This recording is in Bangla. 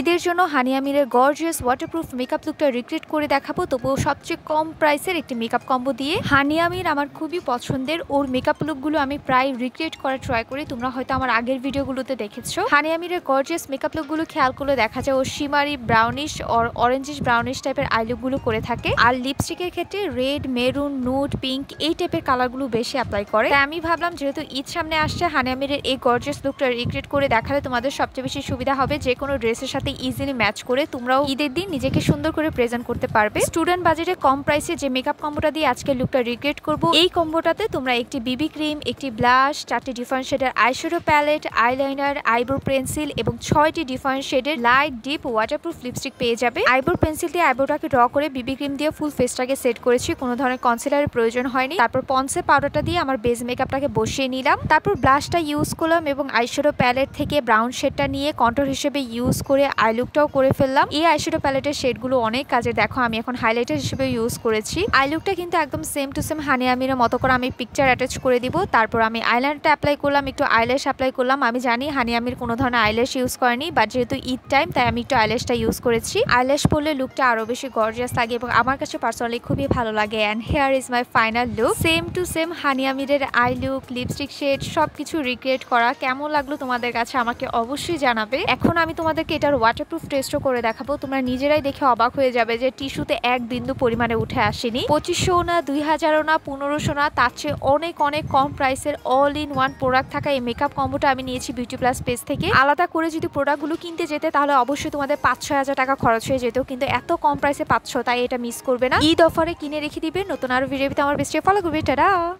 ঈদের জন্য হানি আমিরের গর্জিয়াস ওয়াটারপ্রুফ মেকআপ লুকটা রিক্রিয়েট করে দেখাবো, তবুও সবচেয়ে কম প্রাইসের একটি মেকআপ কম্বো দিয়ে। হানি আমির আমার খুবই পছন্দের, ওর মেকআপ লুকগুলো আমি প্রায় রিক্রিয়েট করার ট্রাই করি। তোমরা হয়তো আমার আগের ভিডিওগুলোতে দেখেছো। হানি আমিরের গর্জিয়াস মেকআপ লুকগুলো খেয়াল করলে দেখা যায় ও shimmery brownish or orangish brownish টাইপের আই লুকগুলো করে থাকে। আর লিপস্টিকের ক্ষেত্রে রেড, মেরুন, নুড, পিঙ্ক এই টাইপের কালারগুলো বেশি অ্যাপ্লাই করে। তাই আমি ভাবলাম যেহেতু ঈদ সামনে আসছে, হানি আমিরের এই গর্জিয়াস লুকটা রিক্রিয়েট করে দেখালে তোমাদের সবচেয়ে বেশি সুবিধা হবে। যে কোনো ড্রেসের সাথে ইজিলি ম্যাচ করে তোমরাও ঈদের দিন নিজেকে সুন্দর করে প্রেজেন্ট করতে পারবে। স্টুডেন্ট বাজেটে কম প্রাইসে যে মেকআপ কম্বোটা দিয়ে আজকে লুকটা রিক্রিয়েট করব, এই কম্বোটাতে তোমরা একটি বিবি ক্রিম, একটি ব্লাশ, 4টি ডিফারেন্ট শেডের eyeshadow palette, eyeliner, eyebrow pencil এবং 6টি ডিফারেন্ট শেডের লাইট ডিপ ওয়াটারপ্রুফ লিপস্টিক পেয়ে যাবে। আইব্রো পেন্সিল দিয়ে আইব্রোটাকে ড্র করে বিবি ক্রিম দিয়ে ফুল ফেসটাকে সেট করেছি, কোনো ধরনের কনসিলারের প্রয়োজন হয়নি। তারপর পন্সে পাউডারটা দিয়ে আমার বেস মেকআপটাকে বসিয়ে নিলাম। তারপর ব্লাশটা ইউজ করলাম এবং আইশ্যাডো প্যালেট থেকে ব্রাউন শেডটা নিয়ে কন্ট্যুর হিসেবে ইউজ করে আই লুকটাও করে ফেললাম। এই আইশ্যাডো প্যালেটের শেডগুলো অনেক কাজে, দেখো আমি এখন হাইলাইটার হিসেবে ইউজ করেছি। আই লুকটা কিন্তু একদম সেম টু সেম হানি আমিরের মতো করে আমি পিকচার অ্যাটাচ করে দিব। তারপর আমি আইলাইনারটা অ্যাপ্লাই করলাম, একটু আইল্যাশ অ্যাপ্লাই করলাম। আমি জানি হানি আমির কোনো ধরনের আইল্যাশ ইউজ করেনি, বাট যেহেতু ঈদ টাইম তাই আমি একটু আইল্যাশটা ইউজ করেছি। আইল্যাশ পরলে লুকটা আরো বেশি গর্জিয়াস লাগে এবং আমার কাছে পার্সোনালি খুবই ভালো লাগে। And here is my final look, same to same Hania আমিরের আই লুক, লিপস্টিক শেড সবকিছু রিক্রিয়েট করা। কেমন লাগলো তোমাদের কাছে আমাকে অবশ্যই জানাবে। এখন আমি তোমাদেরকে এটার ওয়াটারপ্রুফ টেস্টও করে দেখাবো, তোমরা নিজেরাই দেখে অবাক হয়ে যাবে যে টিস্যুতে এক বিন্দু পরিমাণে উঠে আসেনি। 2500 না, 2000 না, 1500 না, তার চেয়ে অনেক অনেক কম প্রাইসের অল ইন ওয়ান প্রোডাক্ট থাকা এই মেকআপ কম্বোটা আমি নিয়েছি বিউটি প্লাস পেজ থেকে। আলাদা করে যদি প্রোডাক্টগুলো কিনতে যেতে তাহলে অবশ্যই তোমাদের 5-6 হাজার টাকা খরচ হয়ে যেত, কিন্তু এত কম প্রাইসে 500, তাই এটা মিস করবে না। ঈদ অফারে কিনে রেখে দিবে। নতুন আরো ভিডিওতে আমার বেস্টে ফলো করবে। টাটা।